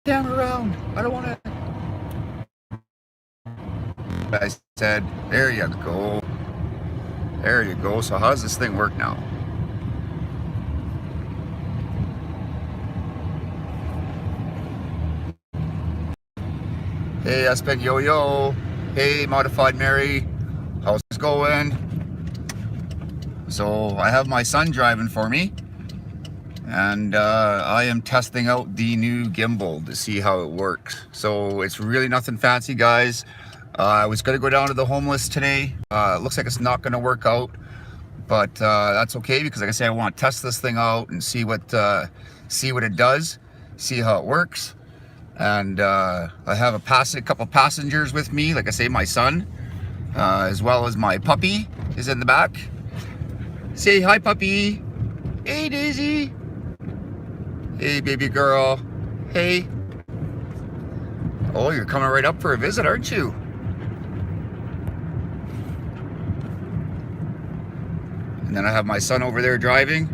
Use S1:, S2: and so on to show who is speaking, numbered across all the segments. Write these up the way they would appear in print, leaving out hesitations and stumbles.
S1: camera around. I don't want to. I said, there you go. There you go. So how does this thing work now? Hey, Espen Yo-Yo. Hey, Modified Mary. How's it going? So I have my son driving for me. And I am testing out the new gimbal to see how it works. So it's really nothing fancy, guys. I was going to go down to the homeless today. It looks like it's not going to work out, but that's okay, because like I say, I want to test this thing out and see what it does, see how it works. And I have a couple passengers with me. Like I say, my son, as well as my puppy is in the back. Say hi, puppy. Hey, Daisy. Hey, baby girl. Hey. Oh, you're coming right up for a visit, aren't you? And then I have my son over there driving.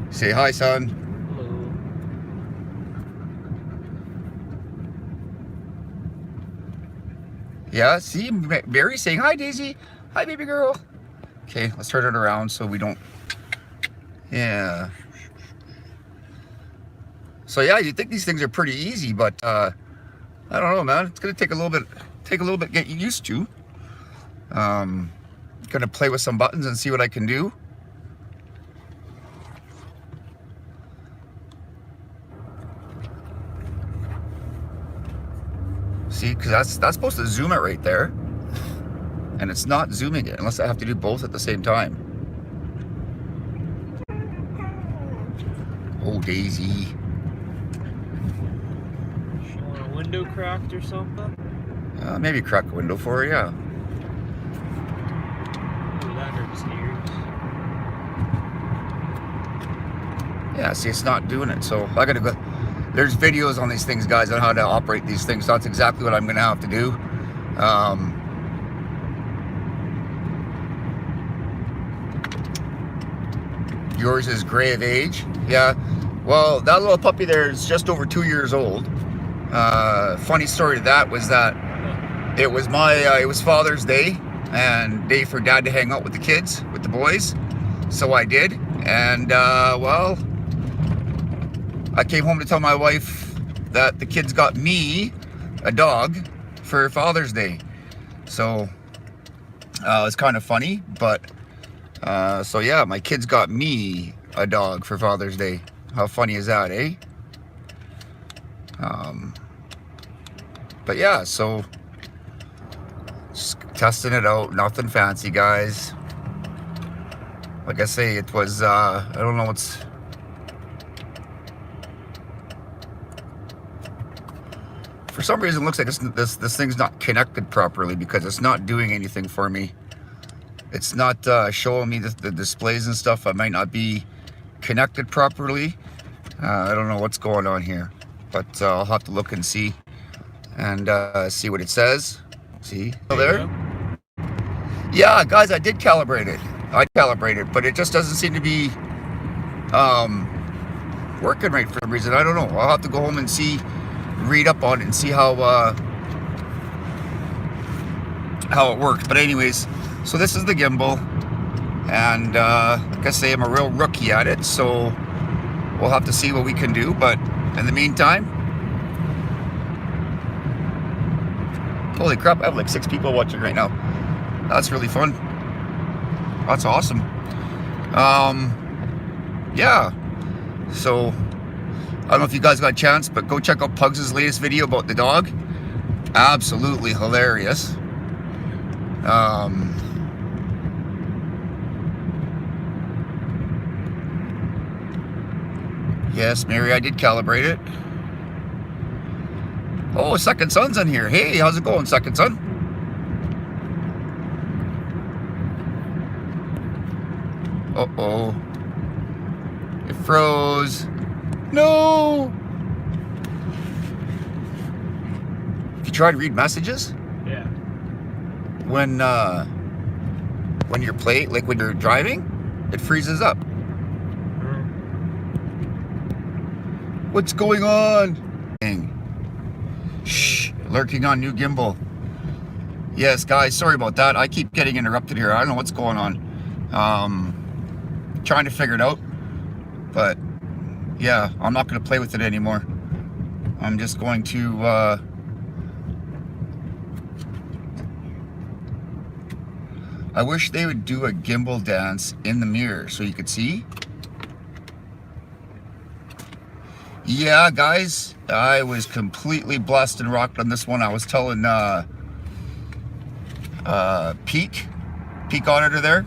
S1: Say hi, son.
S2: Hello.
S1: Yeah, see, Barry saying hi, Daisy. Hi, baby girl. Okay, let's turn it around so we don't. Yeah. So yeah, you'd think these things are pretty easy, but I don't know, man. It's gonna take a little bit getting used to. Gonna play with some buttons and see what I can do. See, because that's supposed to zoom it right there, and it's not zooming it unless I have to do both at the same time. Oh, Daisy.
S2: You want a window cracked or something?
S1: Maybe crack a window for her, yeah.
S2: Ooh, that hurts the ears.
S1: Yeah, see, it's not doing it, so I gotta go. There's videos on these things, guys, on how to operate these things. So that's exactly what I'm gonna have to do. Yours is gray of age. Yeah. Well, that little puppy there is just over 2 years old. Funny story to that was that it was it was Father's Day and day for Dad to hang out with the kids, with the boys. So I did, and well, I came home to tell my wife that the kids got me a dog for Father's Day. So it's kind of funny, but so yeah, my kids got me a dog for Father's Day. How funny is that, eh? But yeah, so just testing it out. Nothing fancy, guys. Like I say, it was I don't know what's. For some reason, it looks like this thing's not connected properly, because it's not doing anything for me. It's not showing me the displays and stuff. I might not be connected properly. I don't know what's going on here, but I'll have to look and see see what it says. See? There? Yeah, guys, I did calibrate it. I calibrated, but it just doesn't seem to be working right for some reason. I don't know. I'll have to go home and read up on it and see how it works. But anyways, so this is the gimbal, and like I say, I'm a real rookie at it, so we'll have to see what we can do. But in the meantime, holy crap, I have like 6 people watching right now. That's really fun. That's awesome. Yeah, so I don't know if you guys got a chance, but go check out Pugs' latest video about the dog. Absolutely hilarious. Yes, Mary, I did calibrate it. Oh, Second Son's in here. Hey, how's it going, Second Son? Uh-oh. It froze. No! Have you tried to read messages?
S2: Yeah.
S1: When when you're driving, it freezes up. What's going on? Shh, lurking on new gimbal. Yes, guys, sorry about that. I keep getting interrupted here. I don't know what's going on. Trying to figure it out. But yeah, I'm not going to play with it anymore. I'm just going to I wish they would do a gimbal dance in the mirror so you could see. Yeah, guys, I was completely blessed and rocked on this one. I was telling Peak Auditor there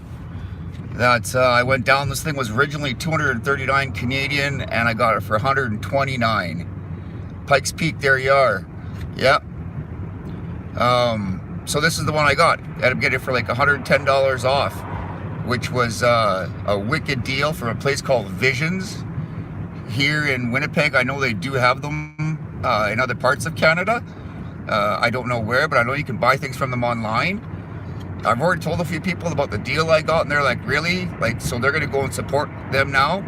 S1: that I went down. This thing was originally 239 Canadian and I got it for 129. Pikes Peak, there you are. Yep. So this is the one I got. I ended up getting it for like $110 off, which was a wicked deal from a place called Visions here in Winnipeg. I know they do have them in other parts of Canada. I don't know where, but I know you can buy things from them online. I've already told a few people about the deal I got, and they're like, really? Like, so they're going to go and support them now.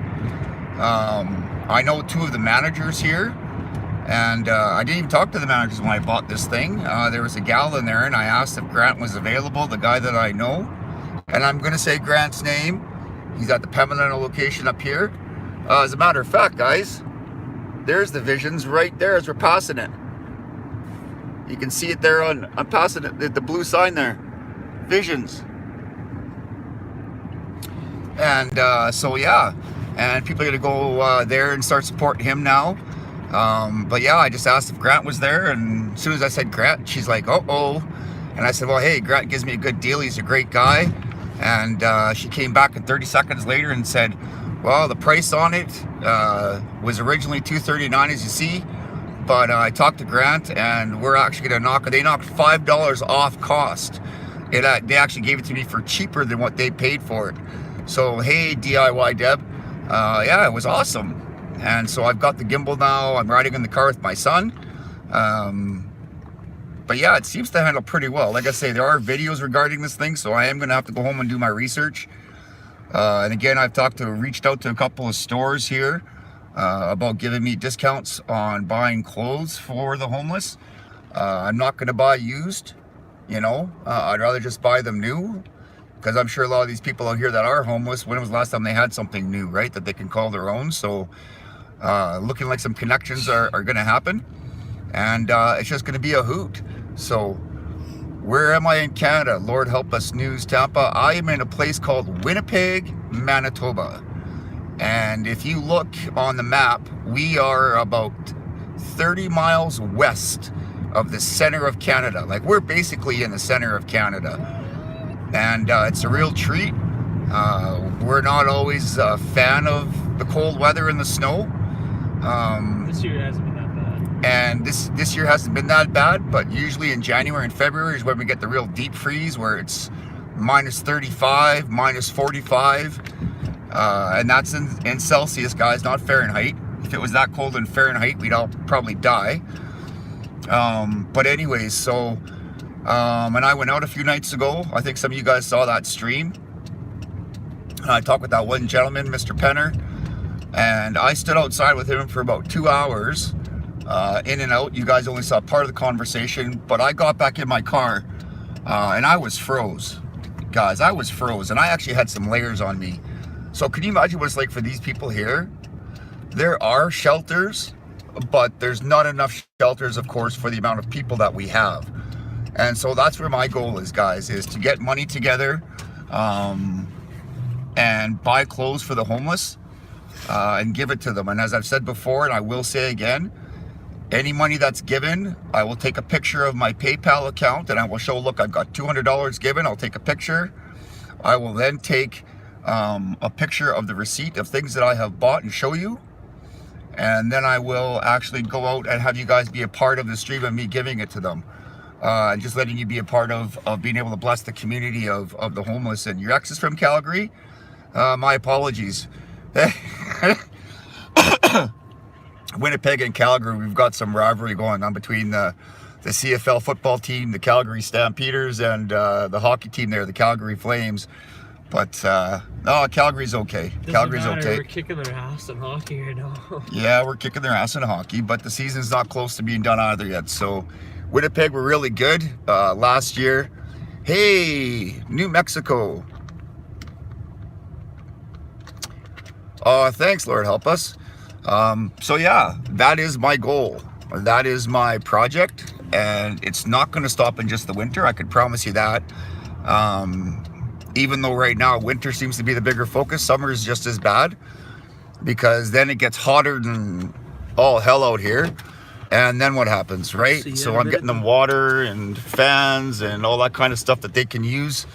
S1: I know two of the managers here, and I didn't even talk to the managers when I bought this thing. There was a gal in there, and I asked if Grant was available, the guy that I know. And I'm going to say Grant's name. He's at the Pembina location up here. As a matter of fact, guys, there's the Visions right there as we're passing it. You can see it there I'm passing it, the blue sign there. Visions. And so yeah, and people are gonna go there and start supporting him now. But yeah, I just asked if Grant was there, and as soon as I said Grant, she's like, oh. And I said, well, hey, Grant gives me a good deal. He's a great guy. And she came back 30 seconds later and said, well, the price on it was originally $239, as you see. But I talked to Grant, and we're actually gonna they knocked $5 off cost. They actually gave it to me for cheaper than what they paid for it. So hey, DIY Deb, yeah, it was awesome. And so I've got the gimbal now. I'm riding in the car with my son. But yeah, it seems to handle pretty well. Like I say, there are videos regarding this thing, so I am gonna have to go home and do my research. And again, reached out to a couple of stores here about giving me discounts on buying clothes for the homeless. I'm not gonna buy used. You know, I'd rather just buy them new, because I'm sure a lot of these people out here that are homeless, when was the last time they had something new, right, that they can call their own? So looking like some connections are going to happen, and it's just going to be a hoot. So where am I in Canada? Lord help us, News Tampa. I am in a place called Winnipeg, Manitoba. And if you look on the map, we are about 30 miles west of the center of Canada. Like, we're basically in the center of Canada, and it's a real treat. We're not always a fan of the cold weather and the snow.
S2: This year hasn't been that bad.
S1: And this year hasn't been that bad, but usually in January and February is when we get the real deep freeze, where it's minus 35, minus 45, and that's in Celsius, guys, not Fahrenheit. If it was that cold in Fahrenheit, we'd all probably die. But anyways, so and I went out a few nights ago. I think some of you guys saw that stream. I talked with that one gentleman, Mr. Penner, and I stood outside with him for about 2 hours, in and out. You guys only saw part of the conversation, but I got back in my car, and I was froze. Guys, I was froze, and I actually had some layers on me. So can you imagine what it's like for these people here? There are shelters, but there's not enough shelters, of course, for the amount of people that we have. And so that's where my goal is, guys, is to get money together, and buy clothes for the homeless, and give it to them. And as I've said before, and I will say again, any money that's given, I will take a picture of my PayPal account, and I will show, look, I've got $200 given. I'll take a picture. I will then take a picture of the receipt of things that I have bought and show you. And then I will actually go out and have you guys be a part of the stream of me giving it to them. And just letting you be a part of being able to bless the community of the homeless. And your ex is from Calgary. My apologies. Winnipeg and Calgary, we've got some rivalry going on between the CFL football team, the Calgary Stampeders, and the hockey team there, the Calgary Flames. But no, Calgary's okay. Calgary's okay.
S2: We're kicking their ass in hockey right now.
S1: Yeah, we're kicking their ass in hockey, but the season's not close to being done either yet. So Winnipeg were really good last year. Hey, New Mexico. Thanks, Lord help us. So yeah, that is my goal. That is my project, and it's not going to stop in just the winter. I could promise you that. Even though right now winter seems to be the bigger focus, summer is just as bad, because then it gets hotter than all hell out here. And then what happens, right? So I'm getting them water and fans and all that kind of stuff that they can use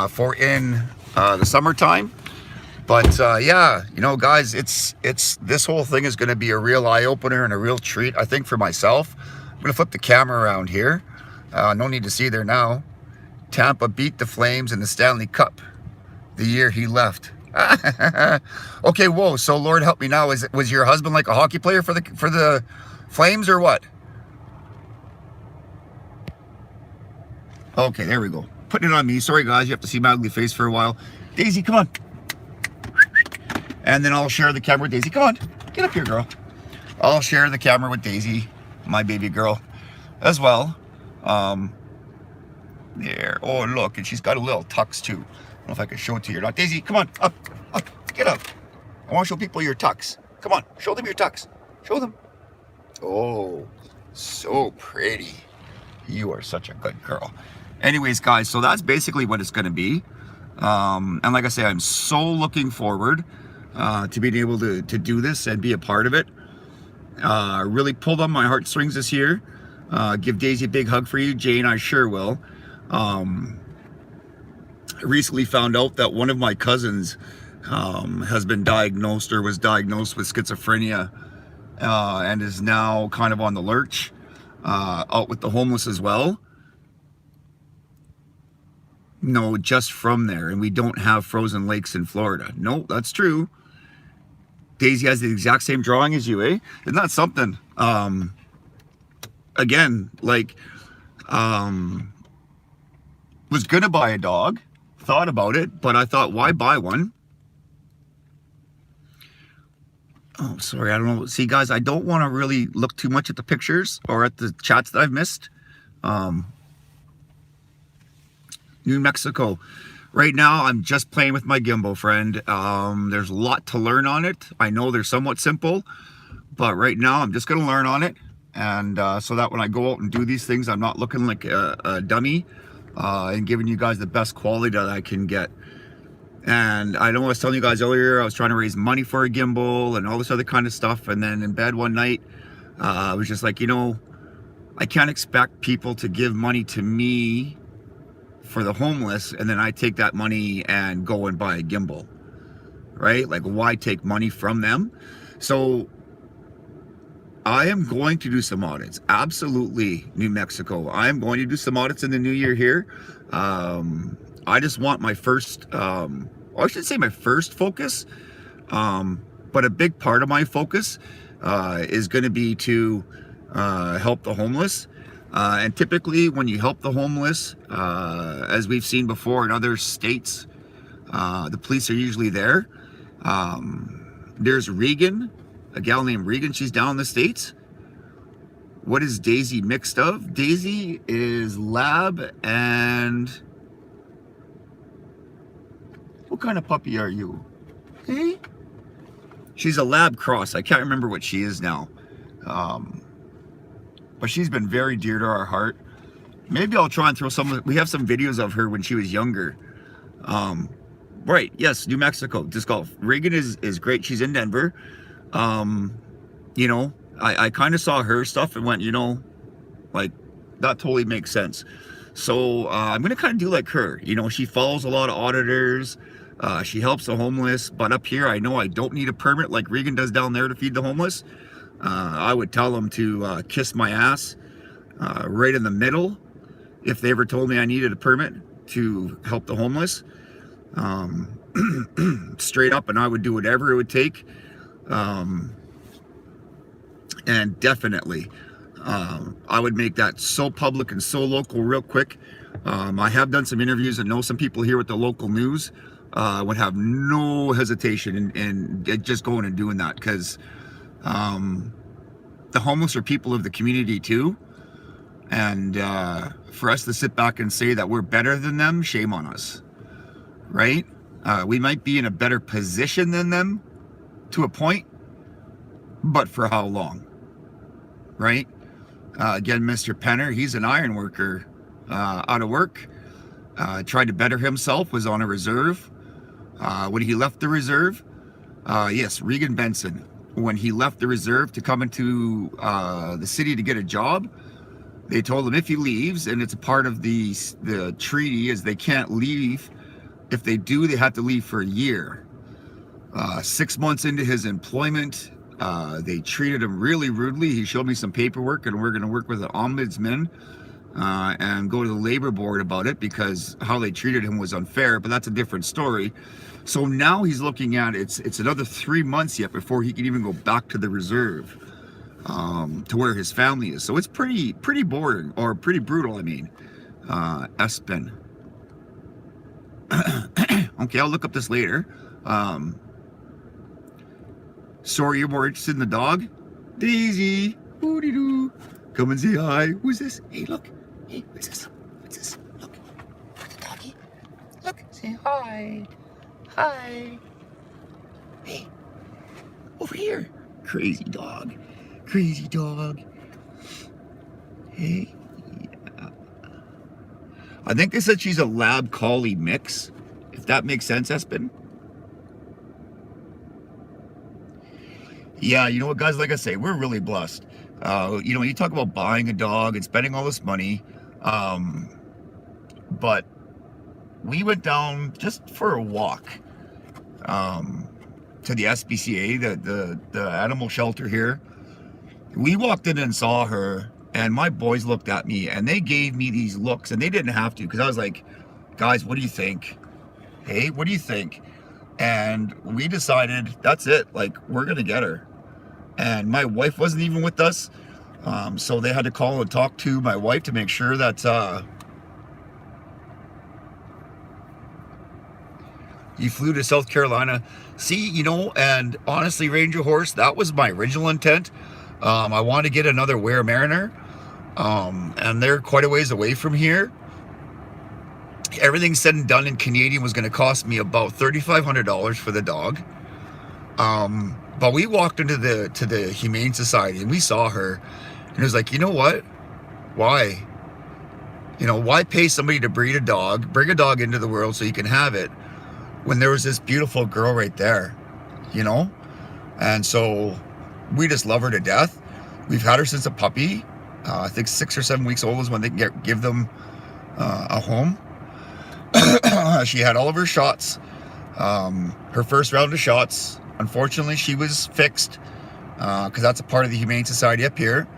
S1: for in the summertime. But yeah, you know, guys, it's this whole thing is going to be a real eye-opener and a real treat, I think, for myself. I'm going to flip the camera around here. No need to see there now. Tampa beat the Flames in the Stanley Cup the year he left. Okay, whoa. So Lord help me now. Was your husband like a hockey player for the Flames or what? Okay, there we go. Putting it on me. Sorry, guys. You have to see my ugly face for a while. Daisy, come on. And then I'll share the camera with Daisy. Come on. Get up here, girl. I'll share the camera with Daisy, my baby girl, as well. There. Oh, look. And she's got a little tux, too. I don't know if I can show it to you or not. Daisy, come on. Up. Up. Get up. I want to show people your tux. Come on. Show them your tux. Show them. Oh, so pretty. You are such a good girl. Anyways, guys, so that's basically what it's going to be. And like I say, I'm so looking forward to being able to do this and be a part of it. Really pulled on my heartstrings this year. Give Daisy a big hug for you. Jane, I sure will. I recently found out that one of my cousins has been diagnosed or was diagnosed with schizophrenia and is now kind of on the lurch, out with the homeless as well. No, just from there. And we don't have frozen lakes in Florida. No, that's true. Daisy has the exact same drawing as you, eh? Isn't that something? Again, like, was gonna buy a dog, thought about it, but I thought, why buy one? Oh, sorry, I don't know. See, guys, I don't want to really look too much at the pictures or at the chats that I've missed. New Mexico. Right now, I'm just playing with my gimbal, friend. There's a lot to learn on it. I know they're somewhat simple, but right now I'm just going to learn on it. And so that when I go out and do these things, I'm not looking like a dummy and giving you guys the best quality that I can get. And I know I was telling you guys earlier, I was trying to raise money for a gimbal and all this other kind of stuff. And then in bed one night, I was just like, you know, I can't expect people to give money to me for the homeless, and then I take that money and go and buy a gimbal, right? Like, why take money from them? So I am going to do some audits. Absolutely, New Mexico. I am going to do some audits in the new year here. I just want my first, I should say my first focus, but a big part of my focus is going to be to help the homeless. And typically when you help the homeless, as we've seen before in other states, the police are usually there. There's Regan, a gal named Regan. She's down in the States. What is Daisy mixed of? Daisy is lab and... What kind of puppy are you? Hey? She's a lab cross. I can't remember what she is now. But she's been very dear to our heart. Maybe I'll try and throw some. We have some videos of her when she was younger. Right, yes, New Mexico, disc golf. Reagan is great. She's in Denver. You know, I kind of saw her stuff and went, you know, like, that totally makes sense. So I'm going to kind of do like her. You know, she follows a lot of auditors. She helps the homeless. But up here, I know I don't need a permit like Regan does down there to feed the homeless. I would tell them to kiss my ass right in the middle if they ever told me I needed a permit to help the homeless. Straight up, and I would do whatever it would take. And definitely, I would make that so public and so local real quick. I have done some interviews and know some people here with the local news. would have no hesitation in just going and doing that, because the homeless are people of the community too. And for us to sit back and say that we're better than them, shame on us, right? We might be in a better position than them to a point, but for how long, right? Again, Mr. Penner, he's an iron worker, out of work, tried to better himself, was on a reserve. When he left the reserve, yes, Regan Benson, when he left the reserve to come into the city to get a job, they told him if he leaves, and it's a part of the treaty, is they can't leave. If they do, they have to leave for a year. 6 months into his employment, they treated him really rudely. He showed me some paperwork, and we're going to work with an ombudsman and go to the labor board about it, because how they treated him was unfair, but that's a different story. So now he's looking at it's another 3 months yet before he can even go back to the reserve, to where his family is. So it's pretty boring, or pretty brutal, I mean. Espen. Okay, I'll look up this later. Sorry, you're more interested in the dog? Daisy, doo-dee-doo. Come and say hi. Who's this? Hey, look. Hey, what's this? What's this? Look. Doggy. Look, say hi. Hi. Hey, over here. Crazy dog. Crazy dog. Hey. Yeah. I think they said she's a lab collie mix. If that makes sense, Espen. Yeah, you know what, guys, like I say, we're really blessed. You know, you talk about buying a dog and spending all this money, but we went down just for a walk to the SPCA, the animal shelter here. We walked in and saw her, and my boys looked at me, and they gave me these looks, and they didn't have to, because I was like, guys, what do you think? Hey, what do you think? And we decided, that's it, like, we're gonna get her. And my wife wasn't even with us, so they had to call and talk to my wife to make sure that you flew to South Carolina. See, you know, and honestly, Ranger Horse, that was my original intent. I wanted to get another Ware Mariner, and they're quite a ways away from here. Everything said and done in Canadian was going to cost me about $3,500 for the dog. But we walked into the Humane Society, and we saw her, and it was like, you know what? Why? You know, why pay somebody to breed a dog, bring a dog into the world so you can have it, when there was this beautiful girl right there, you know? And so we just love her to death. We've had her since a puppy. I think 6 or 7 weeks old is when they can give them a home. She had all of her shots, her first round of shots. Unfortunately, she was fixed, because that's a part of the Humane Society up here,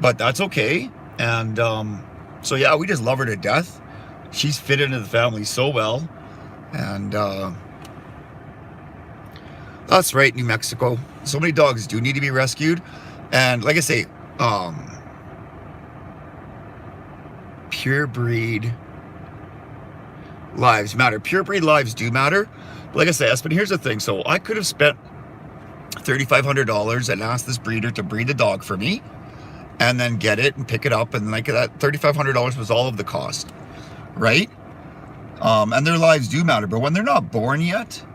S1: but that's okay. And so yeah, we just love her to death. She's fit into the family so well. And that's right, New Mexico, so many dogs do need to be rescued. And like I say, pure breed lives matter. Pure breed lives do matter. But like I say, Espen, here's the thing. So I could have spent $3,500 and asked this breeder to breed the dog for me, and then get it and pick it up, and like that $3,500 was all of the cost, right? And their lives do matter. But when they're not born yet,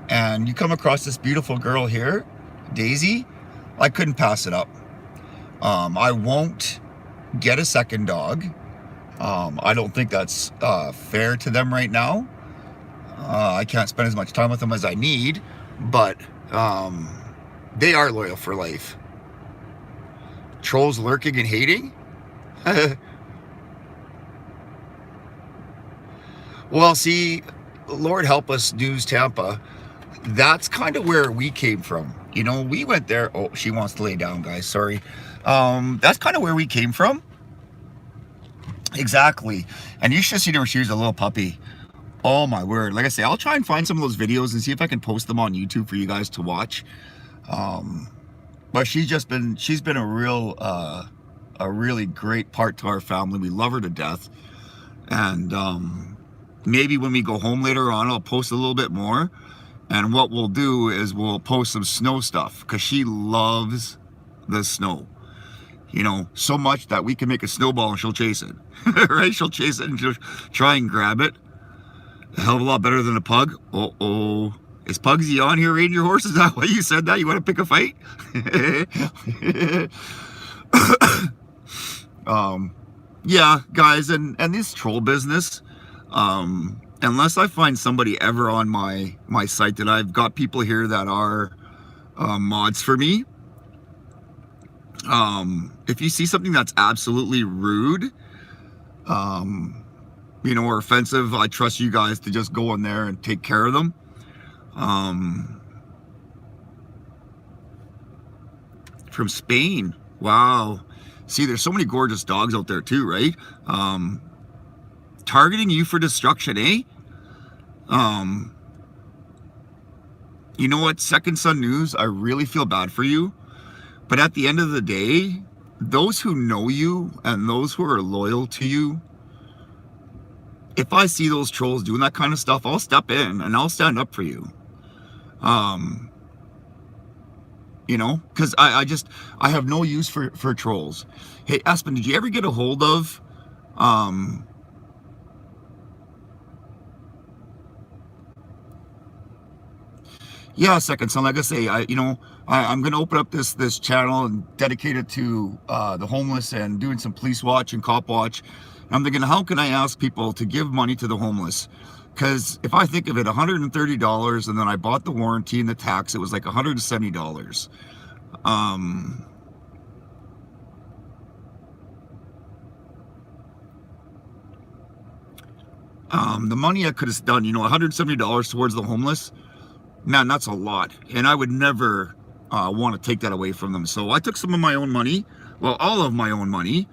S1: and you come across this beautiful girl here, Daisy, I couldn't pass it up. I won't get a second dog. I don't think that's fair to them right now. I can't spend as much time with them as I need, but they are loyal for life. Trolls lurking and hating? Well, see, Lord help us, News Tampa. That's kind of where we came from. You know, we went there. Oh, she wants to lay down, guys. Sorry. That's kind of where we came from. Exactly. And you should have seen her when she was a little puppy. Oh my word. Like I say, I'll try and find some of those videos and see if I can post them on YouTube for you guys to watch. But she's been a really great part to our family. We love her to death. And maybe when we go home later on, I'll post a little bit more. And what we'll do is we'll post some snow stuff because she loves the snow. You know, so much that we can make a snowball and she'll chase it. Right? She'll chase it and she'll try and grab it. A hell of a lot better than a pug. Uh-oh. Is Pugsy on here, Ranger Horse? Is that why you said that? You want to pick a fight? Yeah, guys, and this troll business, unless I find somebody ever on my site, that I've got people here that are mods for me. If you see something that's absolutely rude, you know, or offensive, I trust you guys to just go in there and take care of them. From Spain. Wow. See, there's so many gorgeous dogs out there too, right? Targeting you for destruction, eh? You know what, Second Son News, I really feel bad for you. But at the end of the day, those who know you and those who are loyal to you, if I see those trolls doing that kind of stuff, I'll step in and I'll stand up for you. You know, because I have no use for trolls. Hey, Espen, did you ever get a hold of, yeah, Second Son, like I say, I'm going to open up this channel and dedicate it to the homeless and doing some police watch and cop watch. And I'm thinking, how can I ask people to give money to the homeless? Because if I think of it, $130, and then I bought the warranty and the tax, it was like $170. The money I could have done, $170 towards the homeless, man, that's a lot. And I would never want to take that away from them. So I took some of my own money, well, all of my own money,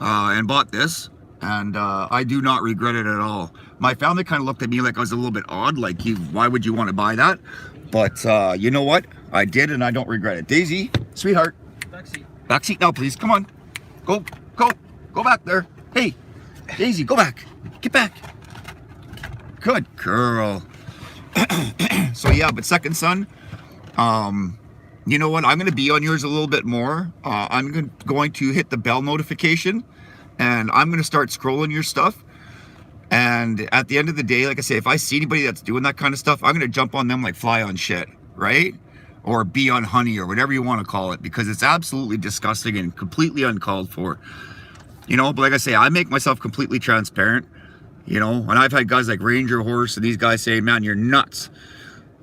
S1: and bought this. And I do not regret it at all. My family kind of looked at me like I was a little bit odd, like, why would you want to buy that? But you know what? I did, and I don't regret it. Daisy, sweetheart.
S2: Backseat.
S1: Backseat now, please. Come on. Go back there. Hey, Daisy, go back. Get back. Good girl. So yeah, but Second Son, you know what? I'm going to be on yours a little bit more. I'm going to hit the bell notification. And I'm going to start scrolling your stuff. And at the end of the day, like I say, if I see anybody that's doing that kind of stuff, I'm going to jump on them like fly on shit, right? Or bee on honey, or whatever you want to call it, because it's absolutely disgusting and completely uncalled for. But like I say, I make myself completely transparent, and I've had guys like Ranger Horse and these guys say, man, you're nuts,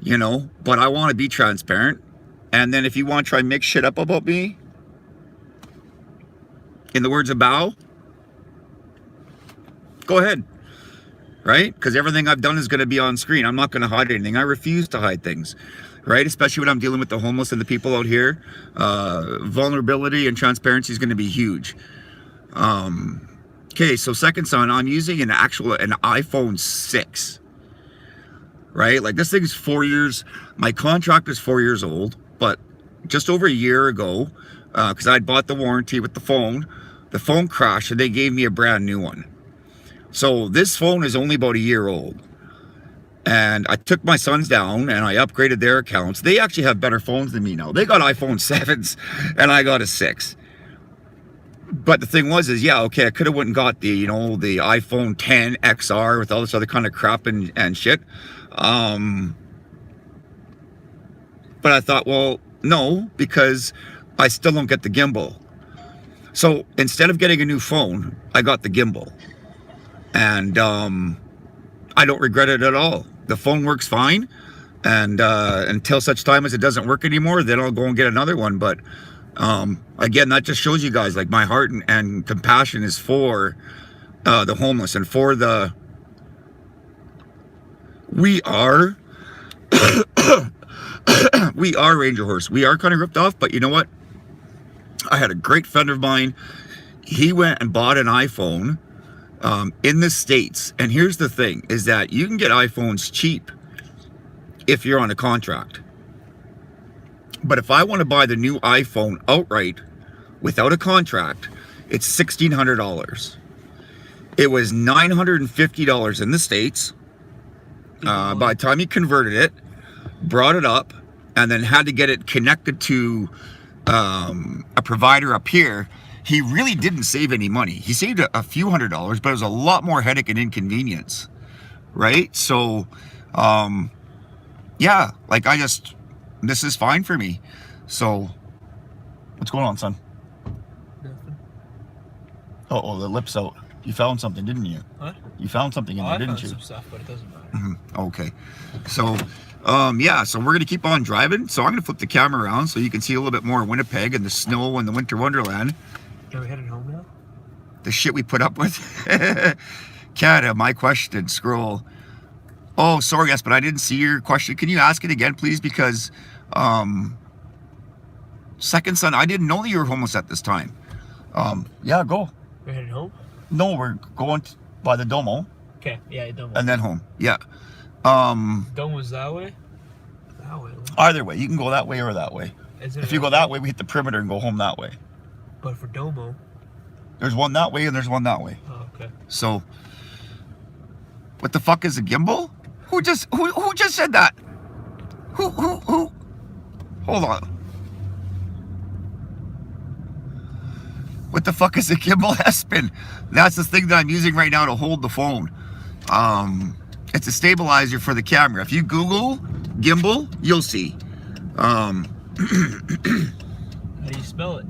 S1: but I want to be transparent. And then if you want to try and make shit up about me, in the words of Bao, go ahead, right? Because everything I've done is going to be on screen. I'm not going to hide anything. I refuse to hide things, right? Especially when I'm dealing with the homeless and the people out here. Vulnerability and transparency is going to be huge. Okay, so Second Son, I'm using an iPhone 6, right? Like, this thing is 4 years. My contract is 4 years old, but just over a year ago, because I'd bought the warranty with the phone crashed and they gave me a brand new one. So this phone is only about a year old. And I took my sons down and I upgraded their accounts. They actually have better phones than me now. They got iPhone 7s and I got a 6. But the thing was, I could have went and got the iPhone 10 XR with all this other kind of crap and shit. But I thought, well, no, because I still don't get the gimbal. So instead of getting a new phone, I got the gimbal. And I don't regret it at all. The phone works fine. And until such time as it doesn't work anymore, then I'll go and get another one. But again, that just shows you guys, like, my heart and compassion is for the homeless and for we are Ranger Horse. We are kind of ripped off, but you know what? I had a great friend of mine. He went and bought an iPhone in the States. And here's the thing, is that you can get iPhones cheap if you're on a contract. But if I want to buy the new iPhone outright without a contract, it's $1,600. It was $950 in the States. By the time he converted it, brought it up, and then had to get it connected to a provider up here, he really didn't save any money. He saved a few $100s, but it was a lot more headache and inconvenience, right? So, yeah, like this is fine for me. So, what's going on, son?
S2: Nothing.
S1: Oh, the lip's out. You found something, didn't you?
S2: What?
S1: You found something in there, didn't you?
S2: I found some stuff, but it doesn't matter.
S1: Okay. So, yeah, so we're going to keep on driving. So I'm going to flip the camera around so you can see a little bit more of Winnipeg and the snow and the winter wonderland.
S2: Are we headed home now?
S1: The shit we put up with. Canada, my question, scroll. Oh, sorry, yes, but I didn't see your question. Can you ask it again, please? Because, second son, I didn't know that you were homeless at this time. Yeah, go.
S2: We're headed home?
S1: No, we're going by the Domo.
S2: Okay, yeah, Domo.
S1: And then home, yeah.
S2: Domo's that way? That way.
S1: Either way, you can go that way or that way. If you go that way, we hit the perimeter and go home that way.
S2: But for Domo?
S1: There's one that way and there's one that way.
S2: Oh, okay.
S1: So, what the fuck is a gimbal? Who just said that? Who? Hold on. What the fuck is a gimbal, Espen? That's the thing that I'm using right now to hold the phone. It's a stabilizer for the camera. If you Google gimbal, you'll see.
S2: How do you spell it?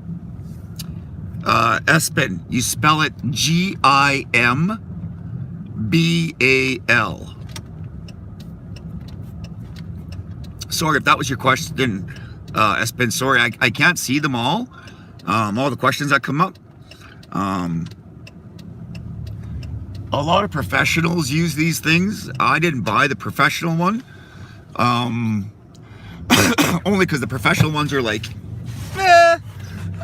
S1: Espen, you spell it Gimbal. Sorry if that was your question, Espen. Sorry, I can't see them all the questions that come up. A lot of professionals use these things. I didn't buy the professional one. Only because the professional ones are like,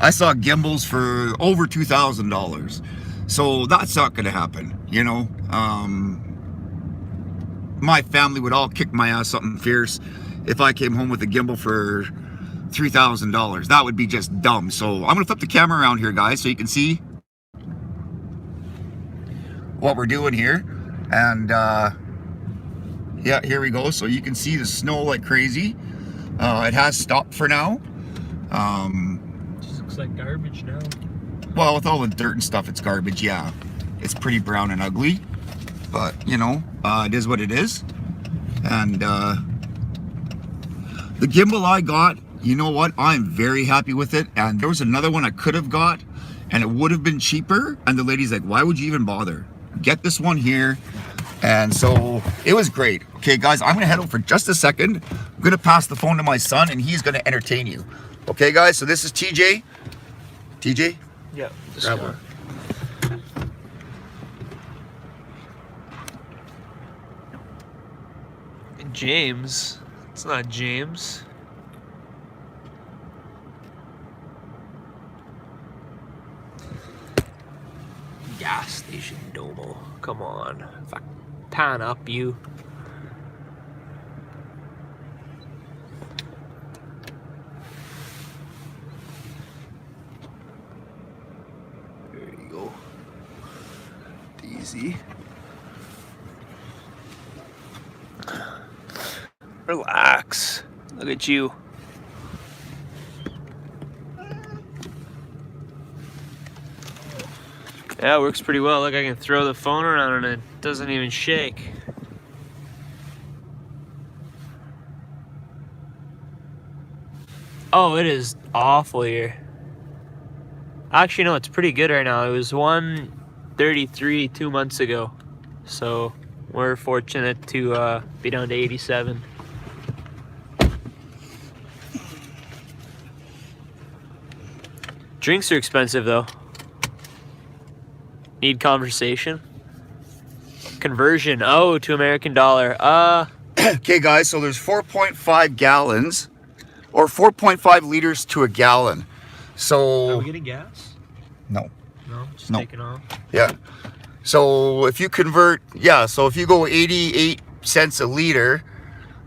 S1: I saw gimbals for over $2,000. So that's not going to happen, you know. My family would all kick my ass something fierce if I came home with a gimbal for $3,000. That would be just dumb. So I'm going to flip the camera around here, guys, so you can see what we're doing here. And yeah, here we go. So you can see the snow like crazy. It has stopped for now.
S2: Just looks like garbage now.
S1: Well, with all the dirt and stuff, it's garbage. Yeah, it's pretty brown and ugly, but you know, it is what it is. And the gimbal I got, you know what, I'm very happy with it. And there was another one I could have got and it would have been cheaper, and the lady's like, why would you even bother? Get this one here. And so it was great. Okay guys, I'm gonna head out for just a second. I'm gonna pass the phone to my son and he's gonna entertain you. Okay guys, so this is TJ. TJ?
S2: Yeah,
S1: Grab one.
S2: James. It's not James. Gas station Domo. Come on. Fuck. Pan up, you. There you go. Easy. Relax. Look at you. Yeah, it works pretty well. Look, I can throw the phone around and it doesn't even shake. Oh, it is awful here. Actually, no, it's pretty good right now. It was 133 2 months ago. So we're fortunate to be down to 87. Drinks are expensive though. Need conversation? Conversion. Oh, to American dollar.
S1: Okay guys, so there's 4.5 gallons or 4.5 liters to a gallon. So
S2: Are we getting gas?
S1: No.
S2: No, just
S1: No.
S2: taking off.
S1: Yeah. So if you convert, yeah, so if you go 88 cents a liter,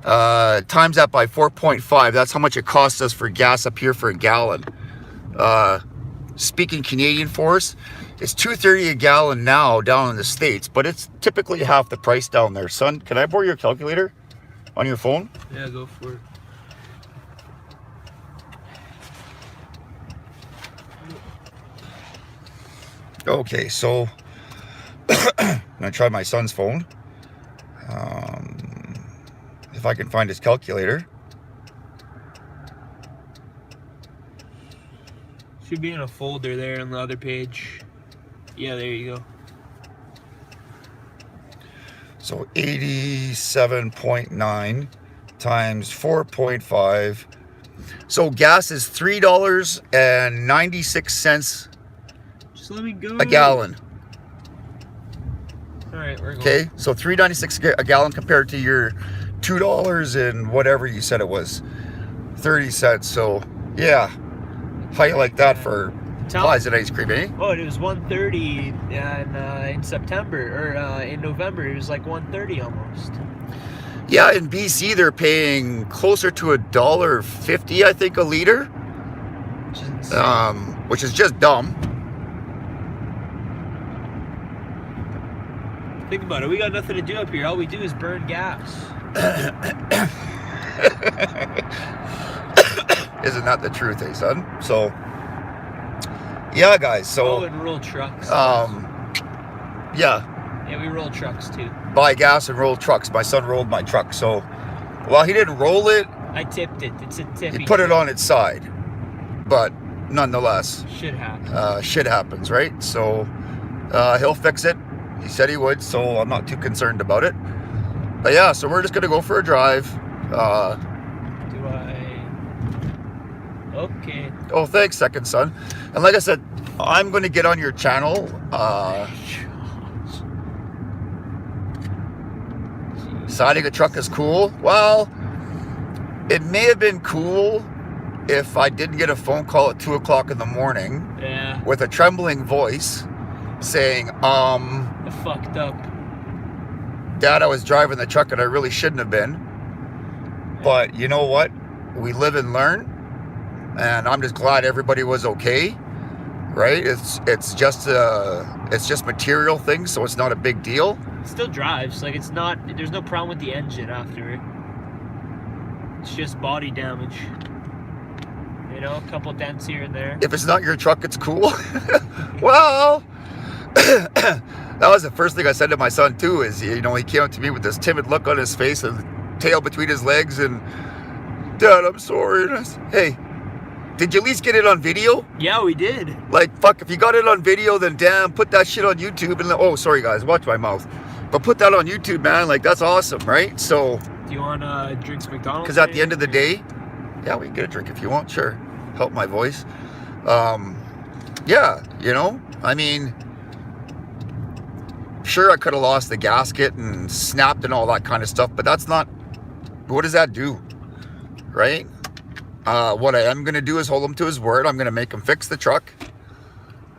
S1: times that by 4.5, that's how much it costs us for gas up here for a gallon. speaking Canadian for us, it's $2.30 a gallon now down in the States, but it's typically half the price down there. Son, can I borrow your calculator on your phone?
S2: Yeah, go for it.
S1: Okay, so I'm gonna try my son's phone. If I can find his calculator.
S2: Should be in a folder there on the other page. Yeah, there you go.
S1: So 87.9 times 4.5. So gas is $3.96
S2: Just let me go.
S1: a gallon.
S2: All right, we're going.
S1: Okay, so $3.96 a gallon compared to your $2 and whatever you said it was, 30 cents. So yeah, how you like that for pies and ice cream, eh?
S2: Oh, it was 130 in September or in November. It was like 130 almost.
S1: Yeah, in BC they're paying closer to $1.50, I think, a liter,
S2: Which is insane.
S1: which is just dumb.
S2: Think about it. We got nothing to do up here. All we do is burn gas.
S1: Isn't that the truth, eh, son? So, yeah, guys. So,
S2: and roll trucks.
S1: yeah.
S2: Yeah, we roll trucks too.
S1: Buy gas and roll trucks. My son rolled my truck. So, well, he didn't roll it.
S2: I tipped it. It's a tip.
S1: He put it on its side, but nonetheless,
S2: Shit happens.
S1: shit happens, right? So, he'll fix it. He said he would, so I'm not too concerned about it. But yeah, so we're just gonna go for a drive.
S2: Do I? Okay.
S1: Oh, thanks, second son. And like I said, I'm going to get on your channel. Siding a truck is cool. Well, it may have been cool if I didn't get a phone call at 2 o'clock in the morning with a trembling voice saying,
S2: I fucked up.
S1: Dad, I was driving the truck and I really shouldn't have been. But you know what? We live and learn. And I'm just glad everybody was okay, right? It's just material things, so it's not a big deal.
S2: It still drives. Like, it's not. There's no problem with the engine after it. It's just body damage. You know, a couple dents here and there.
S1: If it's not your truck, it's cool. Well, that was the first thing I said to my son too. Is he came up to me with this timid look on his face and tail between his legs, and Dad, I'm sorry. And I said, hey. Did you at least get it on video?
S2: Yeah, we did.
S1: Like, fuck, if you got it on video, then damn, put that shit on YouTube. And oh, sorry guys, watch my mouth. But put that on YouTube, man. Like, that's awesome, right? So.
S2: Do you want to drink some McDonald's?
S1: Because at the end of the day, yeah, we can get a drink if you want. Sure, help my voice. Yeah, I mean, sure, I could have lost the gasket and snapped and all that kind of stuff, but that's not. What does that do, right? What I am going to do is hold him to his word. I'm going to make him fix the truck.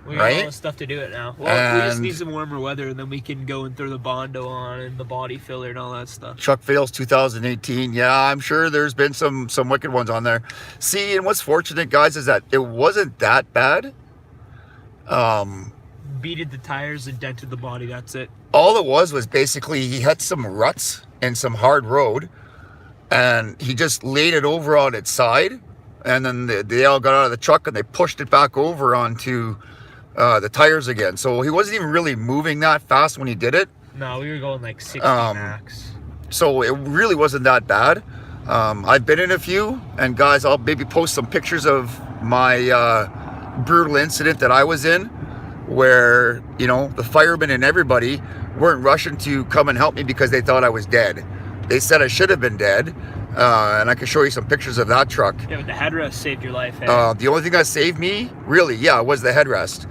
S2: We got all the stuff to do it now. Well, we just need some warmer weather, and then we can go and throw the Bondo on and the body filler and all that stuff.
S1: Truck fails 2018. Yeah, I'm sure there's been some wicked ones on there. See, and what's fortunate, guys, is that it wasn't that bad.
S2: Beaded the tires and dented the body. That's it.
S1: All it was basically he had some ruts in some hard road. And he just laid it over on its side, and then they all got out of the truck and they pushed it back over onto the tires again. So he wasn't even really moving that fast when he did it.
S2: No, we were going like 60 max.
S1: So it really wasn't that bad. I've been in a few, and guys, I'll maybe post some pictures of my brutal incident that I was in, where the firemen and everybody weren't rushing to come and help me because they thought I was dead. They said I should have been dead, and I can show you some pictures of that truck.
S2: Yeah, but the headrest saved your life. Hey?
S1: The only thing that saved me, really, was the headrest.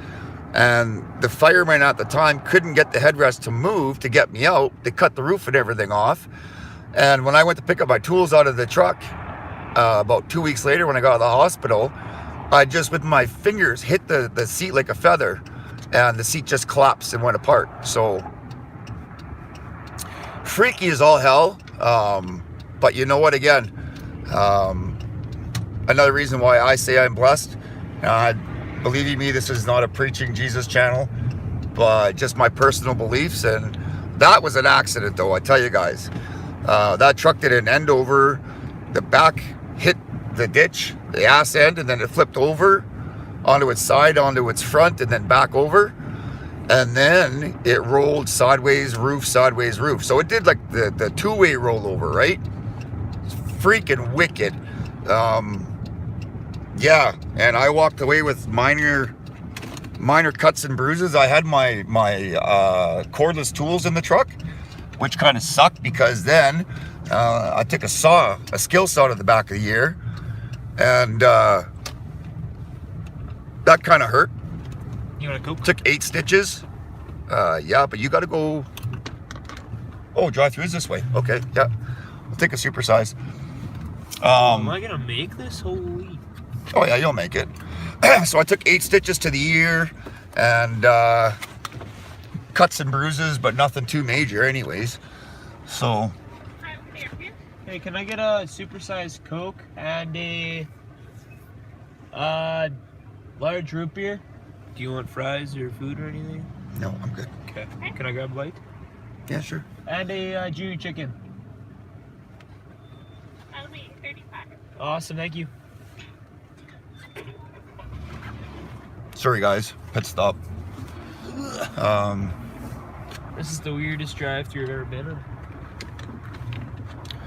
S1: And the firemen at the time couldn't get the headrest to move to get me out. They cut the roof and everything off. And when I went to pick up my tools out of the truck, about 2 weeks later when I got out of the hospital, I just, with my fingers, hit the seat like a feather, and the seat just collapsed and went apart. So freaky as all hell. But you know what, again, another reason why I say I'm blessed. Believe me, this is not a preaching Jesus channel, but just my personal beliefs. And that was an accident, though, I tell you guys. That truck did an end over. The back hit the ditch, the ass end, and then it flipped over onto its side, onto its front, and then back over. And then it rolled sideways roof. So it did like the two-way rollover, right? It's freaking wicked. Yeah, and I walked away with minor cuts and bruises. I had my cordless tools in the truck, which kind of sucked because then I took a skill saw to the back of the ear, and that kind of hurt.
S2: You want to go?
S1: Took 8 stitches. Yeah, but you got to go. Oh, drive through is this way. Okay, yeah. I'll take a supersize.
S2: Am I gonna make this? Holy.
S1: Oh yeah, you'll make it. So I took 8 stitches to the ear and cuts and bruises, but nothing too major anyways. So.
S2: Hey, can I get a supersized Coke and a large root beer? Do you want fries or food or anything?
S1: No, I'm good.
S2: Okay. Can I grab a bite?
S1: Yeah, sure.
S2: And a junior chicken.
S3: I'll be 35.
S2: Awesome, thank you.
S1: Sorry guys, pit stop.
S2: This is the weirdest drive-thru I've ever been in.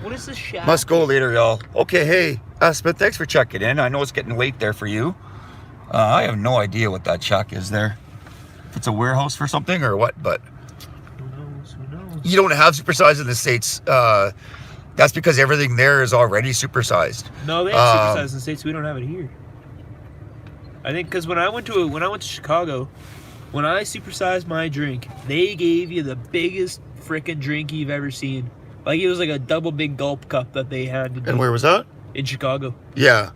S2: What is this shack?
S1: Must go later, y'all. Okay, hey, Smith, thanks for checking in. I know it's getting late there for you. I have no idea what that shack is there. If it's a warehouse for something or what, but
S2: Who knows?
S1: you don't have supersize in the States. That's because everything there is already supersized.
S2: No, they have supersized in the States. We don't have it here. I think because when I went to Chicago, when I supersized my drink, they gave you the biggest freaking drink you've ever seen. Like it was like a double big gulp cup that they had.
S1: And where was that?
S2: In Chicago.
S1: Yeah.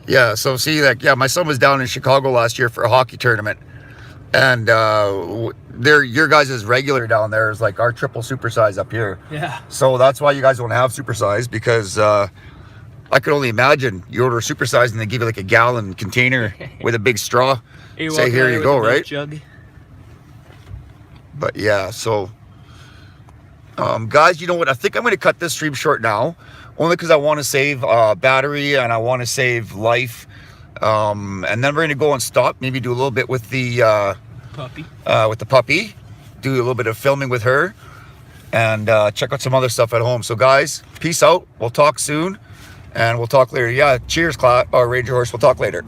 S1: Yeah, so see, like, yeah, my son was down in Chicago last year for a hockey tournament. And your guys' regular down there is like our triple supersize up here.
S2: Yeah.
S1: So that's why you guys don't have supersize, because I could only imagine you order supersize and they give you like a gallon container with a big straw. Say, here you go, right?
S2: Jug.
S1: But yeah, so guys, you know what? I think I'm going to cut this stream short now, only because I want to save battery and I want to save life. And then we're going to go and stop, maybe do a little bit with the puppy, do a little bit of filming with her, and check out some other stuff at home. So guys, peace out. We'll talk soon, and we'll talk later. Yeah, cheers, Ranger Horse. We'll talk later.